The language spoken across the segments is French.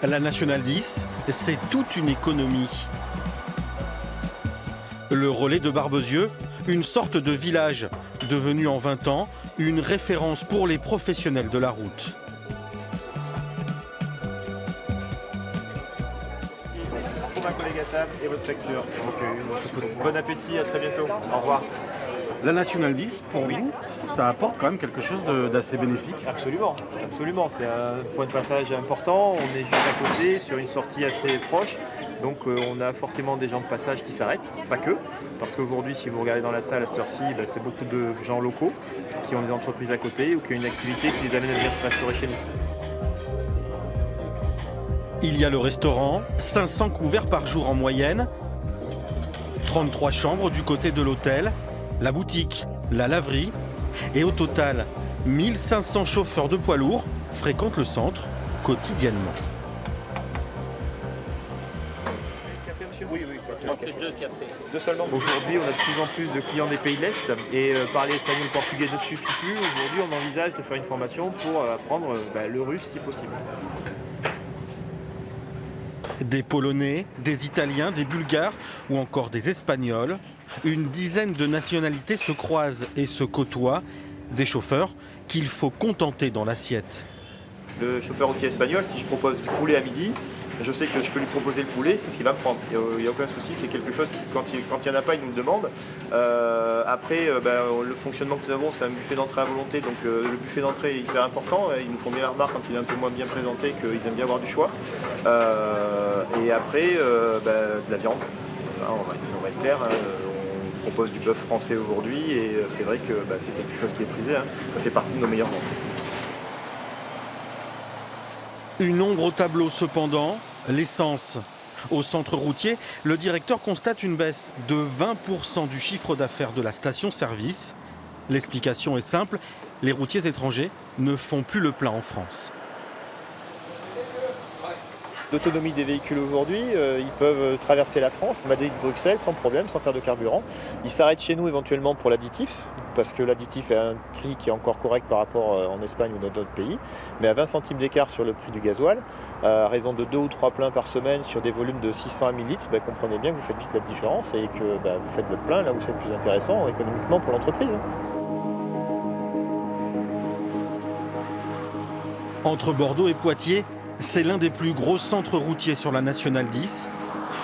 La Nationale 10, c'est toute une économie. Le relais de Barbezieux, une sorte de village, devenu en 20 ans une référence pour les professionnels de la route. Pour ma collègue à table et votre facture. Bon appétit, à très bientôt. Au revoir. La Nationale 10, pour vous, ça apporte quand même quelque chose d'assez bénéfique. Absolument, absolument. C'est un point de passage important. On est juste à côté, sur une sortie assez proche. Donc on a forcément des gens de passage qui s'arrêtent, pas que. Parce qu'aujourd'hui, si vous regardez dans la salle à cette heure-ci, c'est beaucoup de gens locaux qui ont des entreprises à côté ou qui ont une activité qui les amène à venir se restaurer chez nous. Il y a le restaurant, 500 couverts par jour en moyenne, 33 chambres du côté de l'hôtel, la boutique, la laverie, et au total, 1500 chauffeurs de poids lourds fréquentent le centre quotidiennement. Café, monsieur ? Oui, deux cafés. Deux seulement. Aujourd'hui, on a de plus en plus de clients des pays de l'Est et parler espagnol, portugais ne suffit plus. Aujourd'hui, on envisage de faire une formation pour apprendre le russe si possible. Des Polonais, des Italiens, des Bulgares ou encore des Espagnols. Une dizaine de nationalités se croisent et se côtoient. Des chauffeurs qu'il faut contenter dans l'assiette. Le chauffeur routier espagnol, si je propose du poulet à midi, je sais que je peux lui proposer le poulet, c'est ce qu'il va me prendre. Il n'y a aucun souci, c'est quelque chose qui, quand il n'y en a pas, il nous le demande. Après, le fonctionnement que nous avons, c'est un buffet d'entrée à volonté. Donc le buffet d'entrée est hyper important. Ils nous font bien la remarque quand il est un peu moins bien présenté qu'ils aiment bien avoir du choix. Et après, de la viande. On va être clair. On propose du bœuf français aujourd'hui et c'est vrai que c'est quelque chose qui est prisé. Ça fait partie de nos meilleures ventes. Une ombre au tableau cependant, l'essence. Au centre routier, le directeur constate une baisse de 20% du chiffre d'affaires de la station-service. L'explication est simple, les routiers étrangers ne font plus le plein en France. L'autonomie des véhicules aujourd'hui, ils peuvent traverser la France, Madrid-Bruxelles sans problème, sans faire de carburant. Ils s'arrêtent chez nous éventuellement pour l'additif, parce que l'additif est un prix qui est encore correct par rapport en Espagne ou dans d'autres pays, mais à 20 centimes d'écart sur le prix du gasoil, à raison de 2 ou 3 pleins par semaine sur des volumes de 600 à 1000 litres, comprenez bien que vous faites vite la différence et que vous faites votre plein là où c'est le plus intéressant économiquement pour l'entreprise. Entre Bordeaux et Poitiers, c'est l'un des plus gros centres routiers sur la Nationale 10.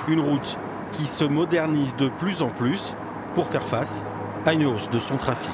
Une route qui se modernise de plus en plus pour faire face à une hausse de son trafic.